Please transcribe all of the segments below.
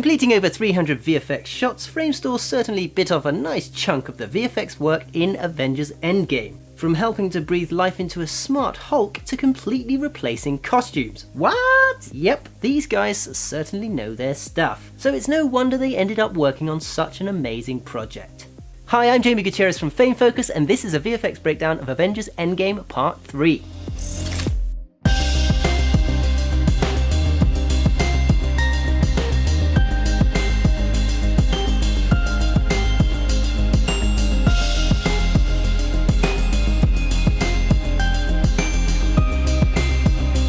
Completing over 300 VFX shots, Framestore certainly bit off a nice chunk of the VFX work in Avengers Endgame. From helping to breathe life into a smart Hulk to completely replacing costumes. What? Yep, these guys certainly know their stuff. So it's no wonder they ended up working on such an amazing project. Hi, I'm Jamie Gutierrez from Fame Focus, and this is a VFX breakdown of Avengers Endgame Part 3.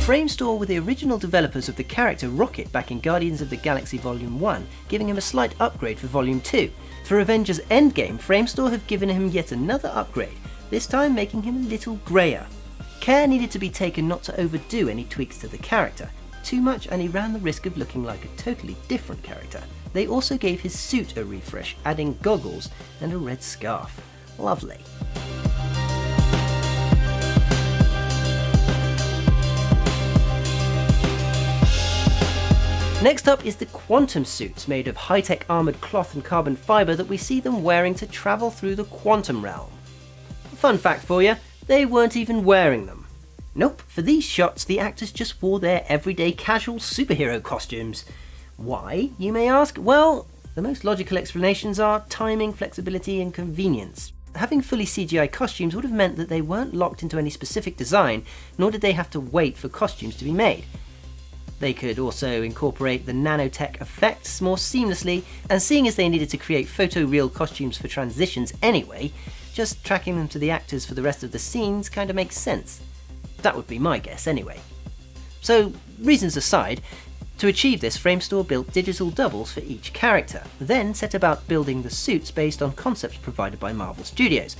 Framestore were the original developers of the character Rocket back in Guardians of the Galaxy Volume 1, giving him a slight upgrade for Volume 2. For Avengers Endgame, Framestore have given him yet another upgrade, this time making him a little greyer. Care needed to be taken not to overdo any tweaks to the character. Too much and he ran the risk of looking like a totally different character. They also gave his suit a refresh, adding goggles and a red scarf. Lovely. Next up is the quantum suits made of high-tech armoured cloth and carbon fibre that we see them wearing to travel through the quantum realm. Fun fact for you, they weren't even wearing them. Nope, for these shots the actors just wore their everyday casual superhero costumes. Why, you may ask? Well, the most logical explanations are timing, flexibility and convenience. Having fully CGI costumes would have meant that they weren't locked into any specific design, nor did they have to wait for costumes to be made. They could also incorporate the nanotech effects more seamlessly, and seeing as they needed to create photoreal costumes for transitions anyway, just tracking them to the actors for the rest of the scenes kinda makes sense. That would be my guess anyway. So, reasons aside, to achieve this, Framestore built digital doubles for each character, then set about building the suits based on concepts provided by Marvel Studios.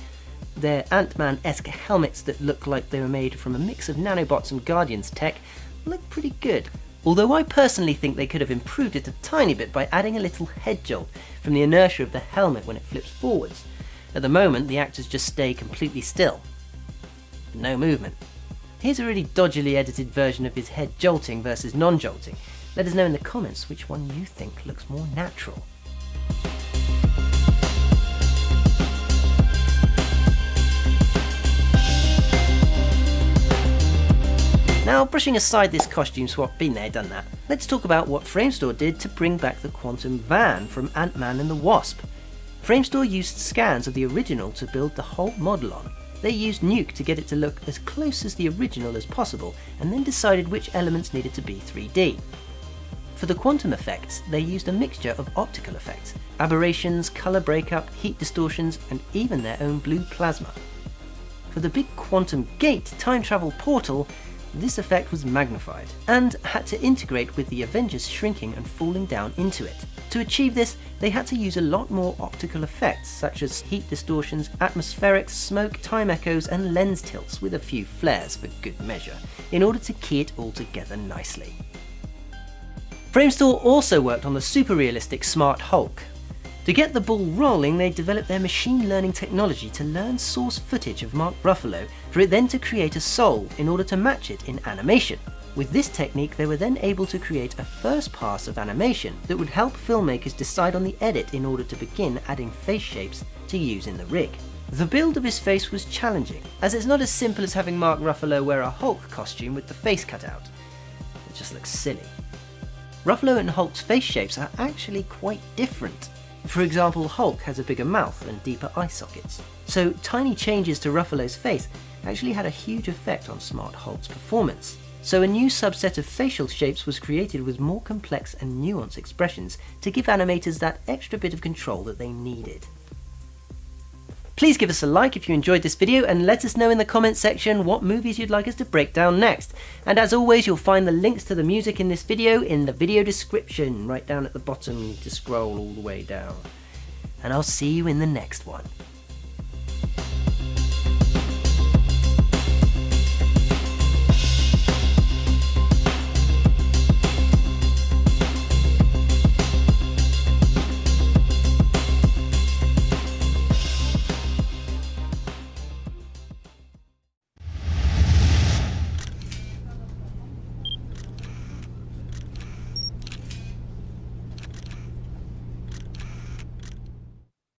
Their Ant-Man-esque helmets that look like they were made from a mix of nanobots and Guardians tech look pretty good. Although I personally think they could have improved it a tiny bit by adding a little head jolt from the inertia of the helmet when it flips forwards. At the moment, the actors just stay completely still. No movement. Here's a really dodgily edited version of his head jolting versus non-jolting. Let us know in the comments which one you think looks more natural. Now, brushing aside this costume swap, been there, done that, let's talk about what Framestore did to bring back the quantum van from Ant-Man and the Wasp. Framestore used scans of the original to build the whole model on. They used Nuke to get it to look as close as the original as possible, and then decided which elements needed to be 3D. For the quantum effects, they used a mixture of optical effects, aberrations, colour breakup, heat distortions, and even their own blue plasma. For the big quantum gate time travel portal, this effect was magnified, and had to integrate with the Avengers shrinking and falling down into it. To achieve this, they had to use a lot more optical effects, such as heat distortions, atmospherics, smoke, time echoes, and lens tilts with a few flares for good measure, in order to key it all together nicely. Framestore also worked on the super realistic Smart Hulk. To get the ball rolling, they developed their machine learning technology to learn source footage of Mark Ruffalo, for it then to create a soul in order to match it in animation. With this technique, they were then able to create a first pass of animation that would help filmmakers decide on the edit in order to begin adding face shapes to use in the rig. The build of his face was challenging, as it's not as simple as having Mark Ruffalo wear a Hulk costume with the face cut out. It just looks silly. Ruffalo and Hulk's face shapes are actually quite different. For example, Hulk has a bigger mouth and deeper eye sockets, so tiny changes to Ruffalo's face actually had a huge effect on Smart Hulk's performance. So a new subset of facial shapes was created with more complex and nuanced expressions to give animators that extra bit of control that they needed. Please give us a like if you enjoyed this video, and let us know in the comments section what movies you'd like us to break down next. And as always, you'll find the links to the music in this video in the video description, right down at the bottom. You need to scroll all the way down. And I'll see you in the next one.